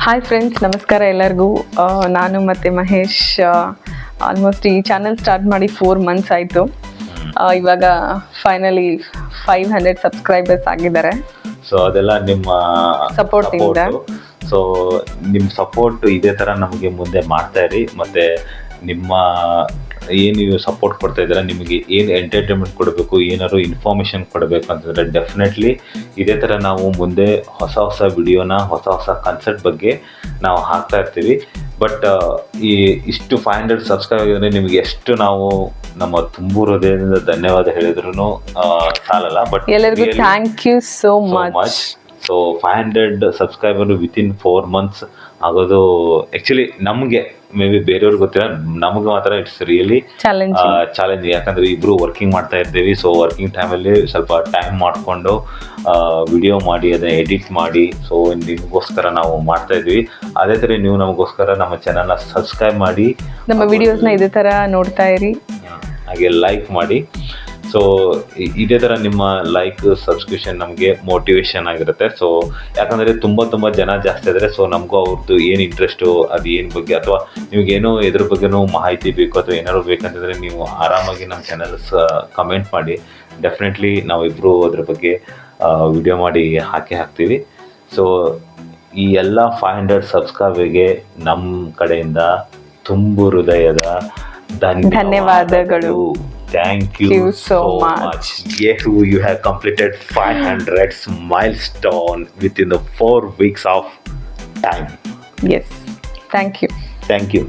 Hi friends, ನಮಸ್ಕಾರ ಎಲ್ಲರಿಗೂ. ನಾನು ಮತ್ತು ಮಹೇಶ್ ಆಲ್ಮೋಸ್ಟ್ ಈ ಚಾನಲ್ ಸ್ಟಾರ್ಟ್ ಮಾಡಿ 4 months ಆಯಿತು. ಇವಾಗ ಫೈನಲಿ 500 ಸಬ್ಸ್ಕ್ರೈಬರ್ಸ್ ಆಗಿದ್ದಾರೆ. ಸೊ ಅದೆಲ್ಲ ನಿಮ್ಮ ಸಪೋರ್ಟಿಂದ. ಸೊ ನಿಮ್ಮ ಸಪೋರ್ಟ್ ಇದೇ ಥರ ನಮಗೆ ಮುಂದೆ ಮಾಡ್ತಾ ಇರಿ. ಮತ್ತು ನಿಮ್ಮ ಏನು ನೀವು ಸಪೋರ್ಟ್ ಕೊಡ್ತಾ ಇದ್ದೀರಾ, ನಿಮಗೆ ಏನು ಎಂಟರ್ಟೈನ್ಮೆಂಟ್ ಕೊಡಬೇಕು, ಏನಾದ್ರು ಇನ್ಫಾರ್ಮೇಷನ್ ಕೊಡಬೇಕು ಅಂತಂದರೆ ಡೆಫಿನೆಟ್ಲಿ ಇದೇ ಥರ ನಾವು ಮುಂದೆ ಹೊಸ ಹೊಸ ವಿಡಿಯೋನ, ಹೊಸ ಹೊಸ ಕಾನ್ಸೆಪ್ಟ್ ಬಗ್ಗೆ ನಾವು ಹಾಕ್ತಾ ಇರ್ತೀವಿ. ಬಟ್ ಇಷ್ಟು 500 ಸಬ್ಸ್ಕ್ರೈಬ್ ಆಗಿದ್ರೆ ನಿಮಗೆ ಎಷ್ಟು ನಾವು ನಮ್ಮ ತುಂಬು ಹೃದಯದಿಂದ ಧನ್ಯವಾದ ಹೇಳಿದ್ರು ಸಾಲಲ್ಲ. ಬಟ್ ಎಲ್ಲರಿಗೂ thank you so much. So 500 subscriber within 4 months ಆಗೋದು ಆ್ಯಕ್ಚುಲಿ ನಮಗೆ ಮೇ ಬಿ ಬೇರೆಯವ್ರಿಗೆ ಗೊತ್ತಿಲ್ಲ, ನಮಗೆ ಮಾತ್ರ ಇಟ್ಸ್ ರಿಯಲಿ ಚಾಲೆಂಜ್. ಯಾಕಂದರೆ ಇಬ್ಬರು ವರ್ಕಿಂಗ್ ಮಾಡ್ತಾ ಇರ್ತೀವಿ. ಸೊ ವರ್ಕಿಂಗ್ ಟೈಮಲ್ಲಿ ಸ್ವಲ್ಪ ಟೈಮ್ ಮಾಡಿಕೊಂಡು ವಿಡಿಯೋ ಮಾಡಿ ಅದನ್ನು ಎಡಿಟ್ ಮಾಡಿ ಸೊ ನಿಮಗೋಸ್ಕರ ನಾವು ಮಾಡ್ತಾ ಇದ್ವಿ. ಅದೇ ಥರ ನೀವು ನಮಗೋಸ್ಕರ ನಮ್ಮ ಚಾನಲ್ನ ಸಬ್ಸ್ಕ್ರೈಬ್ ಮಾಡಿ, ನಮ್ಮ ವಿಡಿಯೋಸ್ನ ಇದೇ ಥರ ನೋಡ್ತಾ ಇರಿ, ಹಾಗೆ ಲೈಕ್ ಮಾಡಿ. ಸೊ ಇದೇ ಥರ ನಿಮ್ಮ ಲೈಕ್ ಸಬ್ಸ್ಕ್ರಿಪ್ಷನ್ ನಮಗೆ ಮೋಟಿವೇಶನ್ ಆಗಿರುತ್ತೆ. ಸೊ ಯಾಕಂದರೆ ತುಂಬ ಜನ ಜಾಸ್ತಿ ಆದರೆ ಸೊ ನಮಗೂ ಅವ್ರದ್ದು ಏನು ಇಂಟ್ರೆಸ್ಟು, ಅದು ಏನು ಬಗ್ಗೆ, ಅಥವಾ ನಿಮಗೇನೋ ಇದ್ರ ಬಗ್ಗೆನೂ ಮಾಹಿತಿ ಬೇಕು ಅಥವಾ ಏನಾದ್ರು ಬೇಕಂತಂದರೆ ನೀವು ಆರಾಮಾಗಿ ನಮ್ಮ ಚಾನಲ್ ಕಮೆಂಟ್ ಮಾಡಿ. ಡೆಫಿನೆಟ್ಲಿ ನಾವಿಬ್ಬರು ಅದ್ರ ಬಗ್ಗೆ ವಿಡಿಯೋ ಮಾಡಿ ಹಾಕ್ತೀವಿ. ಸೊ ಈ ಎಲ್ಲ 500 ಸಬ್ಸ್ಕ್ರೈಬರ್ಗೆ ನಮ್ಮ ಕಡೆಯಿಂದ ತುಂಬು ಹೃದಯದ ಧನ್ಯವಾದಗಳು. Thank you so much. Yeah, you have completed 500 milestone within the 4 weeks of time. Yes, thank you. Thank you.